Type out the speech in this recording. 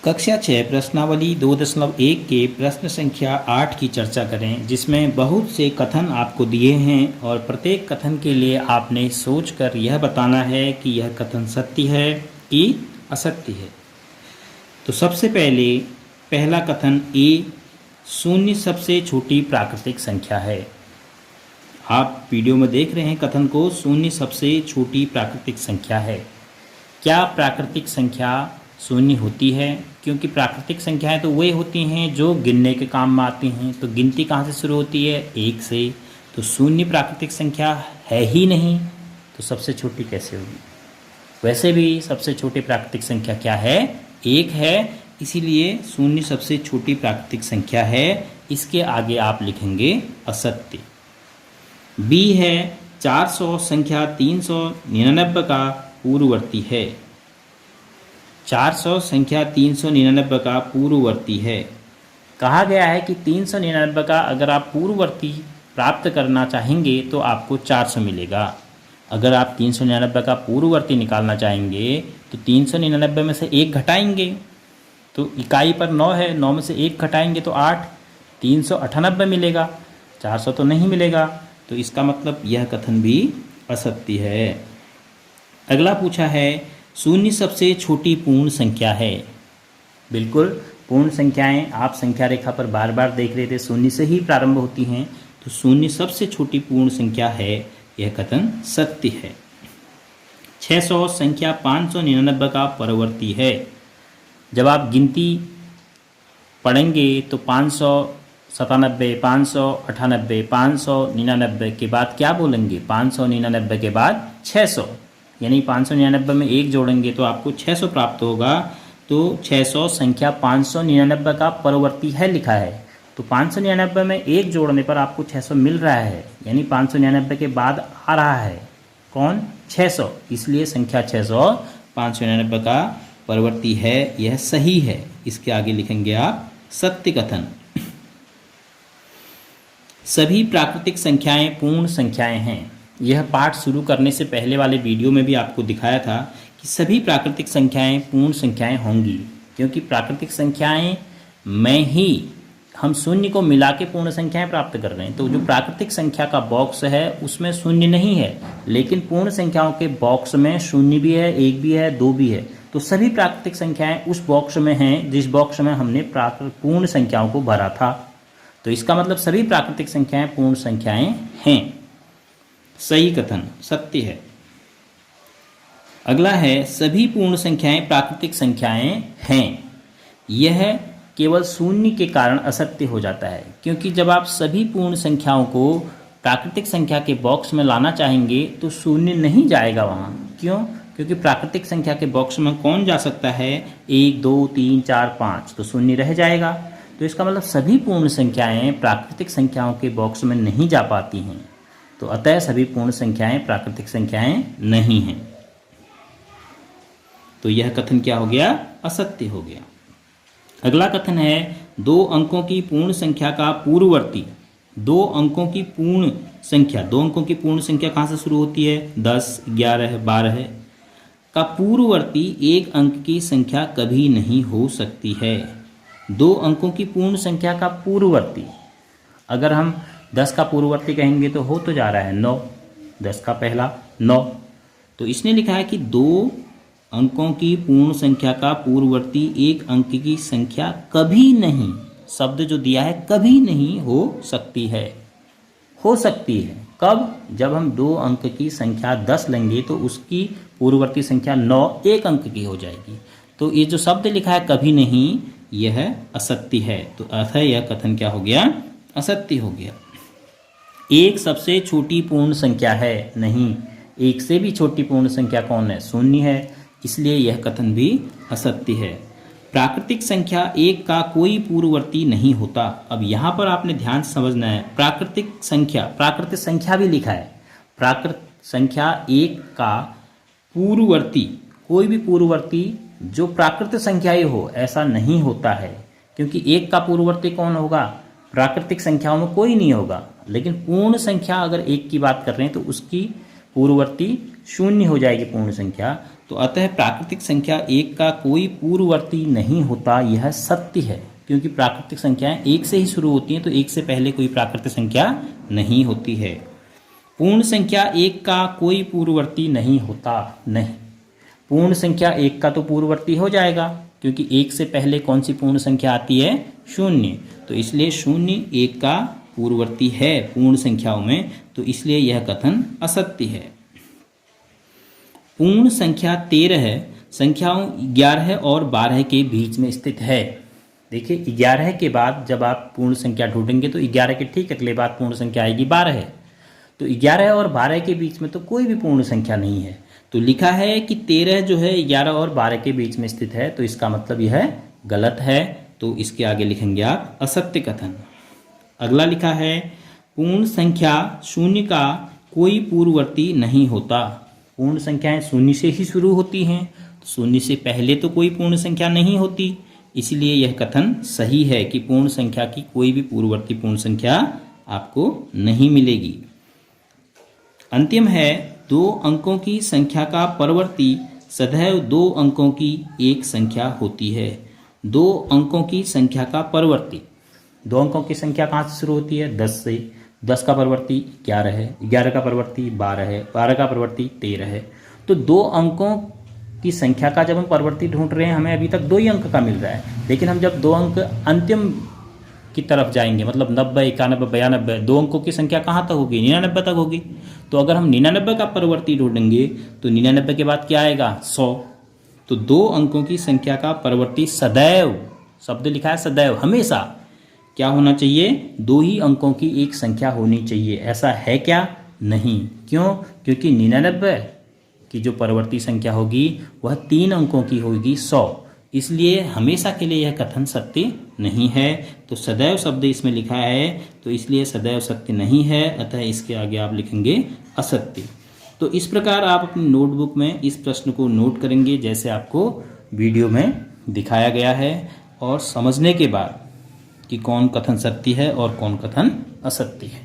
कक्षा 6 प्रश्नावली 2.1 के प्रश्न संख्या 8 की चर्चा करें, जिसमें बहुत से कथन आपको दिए हैं और प्रत्येक कथन के लिए आपने सोचकर यह बताना है कि यह कथन सत्य है कि असत्य है। तो सबसे पहले पहला कथन ए, शून्य सबसे छोटी प्राकृतिक संख्या है। आप वीडियो में देख रहे हैं कथन को, शून्य सबसे छोटी प्राकृतिक संख्या है। क्या प्राकृतिक संख्या शून्य होती है? क्योंकि प्राकृतिक संख्याएं तो वही होती हैं जो गिनने के काम में आती हैं। तो गिनती कहाँ से शुरू होती है? 1 से। तो शून्य प्राकृतिक संख्या है ही नहीं, तो सबसे छोटी कैसे होगी? वैसे भी सबसे छोटी प्राकृतिक संख्या क्या है? 1 है, इसीलिए शून्य सबसे छोटी प्राकृतिक संख्या है। इसके आगे आप लिखेंगे असत्य। बी है, 400 संख्या 399 का पूर्ववर्ती है। 400 संख्या 399 का पूर्ववर्ती है। कहा गया है कि 399 का अगर आप पूर्ववर्ती प्राप्त करना चाहेंगे तो आपको 400 मिलेगा। अगर आप 399 का पूर्ववर्ती निकालना चाहेंगे तो 399 में से 1 घटाएंगे, तो इकाई पर 9 है, 9 में से 1 घटाएंगे तो 8, 398 मिलेगा, 400 तो नहीं मिलेगा। तो इसका मतलब यह कथन भी असत्य है। अगला पूछा है, शून्य सबसे छोटी पूर्ण संख्या है। बिल्कुल, पूर्ण संख्याएं आप संख्या रेखा पर बार बार देख रहे थे, शून्य से ही प्रारंभ होती हैं। तो शून्य सबसे छोटी पूर्ण संख्या है, यह कथन सत्य है। 600 संख्या 599 का परवर्ती है। जब आप गिनती पढ़ेंगे तो 597, 598, 599 के बाद क्या बोलेंगे? 599 के बाद 600, यानी 599 में 1 जोड़ेंगे तो आपको 600 प्राप्त होगा। तो 600 संख्या 599 का परवर्ती है लिखा है, तो 599 में 1 जोड़ने पर आपको 600 मिल रहा है, यानी 599 के बाद आ रहा है कौन? 600। इसलिए संख्या 600 599 का परवर्ती है, यह सही है। इसके आगे लिखेंगे आप सत्य कथन। सभी प्राकृतिक संख्याएं पूर्ण संख्याएं हैं। यह पाठ शुरू करने से पहले वाले वीडियो में भी आपको दिखाया था कि सभी प्राकृतिक संख्याएं पूर्ण संख्याएं होंगी, क्योंकि प्राकृतिक संख्याएं में ही हम शून्य को मिला के पूर्ण संख्याएं प्राप्त कर रहे हैं। तो जो प्राकृतिक संख्या का बॉक्स है उसमें शून्य नहीं है, लेकिन पूर्ण संख्याओं के बॉक्स में शून्य भी है, 1 भी है, 2 भी है। तो सभी प्राकृतिक संख्याएं उस बॉक्स में हैं जिस बॉक्स में हमने पूर्ण संख्याओं को भरा था। तो इसका मतलब सभी प्राकृतिक संख्याएं पूर्ण संख्याएं हैं। सही कथन सत्य है। अगला है, सभी पूर्ण संख्याएं प्राकृतिक संख्याएं हैं। यह केवल शून्य के कारण असत्य हो जाता है, क्योंकि जब आप सभी पूर्ण संख्याओं को प्राकृतिक संख्या के बॉक्स में लाना चाहेंगे तो शून्य नहीं जाएगा वहाँ। क्यों? क्योंकि प्राकृतिक संख्या के बॉक्स में कौन जा सकता है? 1, 2, 3, 4, 5, तो शून्य रह जाएगा। तो इसका मतलब सभी पूर्ण संख्याएं प्राकृतिक संख्याओं के बॉक्स में नहीं जा पाती हैं। तो अतः सभी पूर्ण संख्याएं प्राकृतिक संख्याएं नहीं हैं। तो यह कथन क्या हो गया? असत्य हो गया। अगला कथन है, 2 अंकों की पूर्ण संख्या का पूर्ववर्ती। 2 अंकों की पूर्ण संख्या, 2 अंकों की पूर्ण संख्या कहाँ से शुरू होती है? 10, 11, 12 का पूर्ववर्ती 1 अंक की संख्या कभी नहीं हो सकती है। 2 अंकों की पूर्ण संख्या का पूर्ववर्ती, अगर हम 10 का पूर्ववर्ती कहेंगे तो हो तो जा रहा है 9, 10 का पहला 9। तो इसने लिखा है कि 2 अंकों की पूर्ण संख्या का पूर्ववर्ती 1 अंक की संख्या कभी नहीं, शब्द जो दिया है कभी नहीं हो सकती है। हो सकती है कब? जब हम 2 अंक की संख्या 10 लेंगे तो उसकी पूर्ववर्ती संख्या 9 1 अंक की हो जाएगी। तो ये जो शब्द लिखा है कभी नहीं, यह असत्य है। तो अतः यह कथन क्या हो गया? असत्य हो गया। 1 सबसे छोटी पूर्ण संख्या है। नहीं, 1 से भी छोटी पूर्ण संख्या कौन है? शून्य है। इसलिए यह कथन भी असत्य है। प्राकृतिक संख्या 1 का कोई पूर्ववर्ती नहीं होता। अब यहाँ पर आपने ध्यान से समझना है, प्राकृतिक संख्या भी लिखा है। प्राकृतिक संख्या 1 का पूर्ववर्ती, कोई भी पूर्ववर्ती जो प्राकृतिक संख्या ही हो, ऐसा नहीं होता है। क्योंकि 1 का पूर्ववर्ती कौन होगा? प्राकृतिक संख्याओं में कोई नहीं होगा। लेकिन पूर्ण संख्या अगर 1 की बात कर रहे हैं तो उसकी पूर्ववर्ती शून्य हो जाएगी पूर्ण संख्या। तो अतः प्राकृतिक संख्या 1 का कोई पूर्ववर्ती नहीं होता, यह सत्य है, क्योंकि प्राकृतिक संख्याएं 1 से ही शुरू होती हैं, तो 1 से पहले कोई प्राकृतिक संख्या नहीं होती है। पूर्ण संख्या 1 का कोई पूर्ववर्ती नहीं होता, नहीं, पूर्ण संख्या 1 का तो पूर्ववर्ती हो जाएगा, क्योंकि 1 से पहले कौन सी पूर्ण संख्या आती है? शून्य। तो इसलिए शून्य 1 का पूर्ववर्ती है पूर्ण संख्याओं में, तो इसलिए यह कथन असत्य है। पूर्ण संख्या 13 संख्याओं 11 और 12 के बीच में स्थित है। देखिए 11 के बाद जब आप पूर्ण संख्या ढूंढेंगे तो 11 के ठीक अगले बाद पूर्ण संख्या आएगी 12। तो 11 और 12 के बीच में तो कोई भी पूर्ण संख्या नहीं है। तो लिखा है कि 13 जो है 11 और 12 के बीच में स्थित है, तो इसका मतलब यह गलत है। तो इसके आगे लिखेंगे आप असत्य कथन। अगला लिखा है पूर्ण संख्या शून्य का कोई पूर्ववर्ती नहीं होता। पूर्ण संख्याएं शून्य से ही शुरू होती हैं, तो शून्य से पहले तो कोई पूर्ण संख्या नहीं होती, इसलिए यह कथन सही है कि पूर्ण संख्या की कोई भी पूर्ववर्ती पूर्ण संख्या आपको नहीं मिलेगी। अंतिम है 2 अंकों की संख्या का परवर्ती सदैव 2 अंकों की एक संख्या होती है। 2 अंकों की संख्या का परवर्ती, 2 अंकों की संख्या कहाँ से शुरू होती है? 10 से। 10 का परवर्ती 11 है, 11 का परवर्ती 12 है, 12 का परवर्ती 13 है। तो 2 अंकों की संख्या का जब हम परवर्ती ढूंढ रहे हैं, हमें अभी तक 2 ही अंक का मिल रहा है, लेकिन हम जब 2 अंक अंतिम की तरफ जाएंगे, मतलब 90, 91, 92, 2 अंकों की संख्या कहाँ तक होगी? 99 तक होगी। तो अगर हम 99 का परवर्ती ढूंढेंगे तो 99 के बाद क्या आएगा? 100। तो 2 अंकों की संख्या का परवर्ती सदैव, शब्द लिखा है सदैव, हमेशा क्या होना चाहिए? 2 ही अंकों की एक संख्या होनी चाहिए। ऐसा है क्या? नहीं। क्यों? क्योंकि 99 की जो परवर्ती संख्या होगी वह 3 अंकों की होगी, 100। इसलिए हमेशा के लिए यह कथन सत्य नहीं है। तो सदैव शब्द इसमें लिखा है, तो इसलिए सदैव सत्य नहीं है, अतः इसके आगे आप लिखेंगे असत्य। तो इस प्रकार आप अपनी नोटबुक में इस प्रश्न को नोट करेंगे जैसे आपको वीडियो में दिखाया गया है, और समझने के बाद कि कौन कथन सत्य है और कौन कथन असत्य है।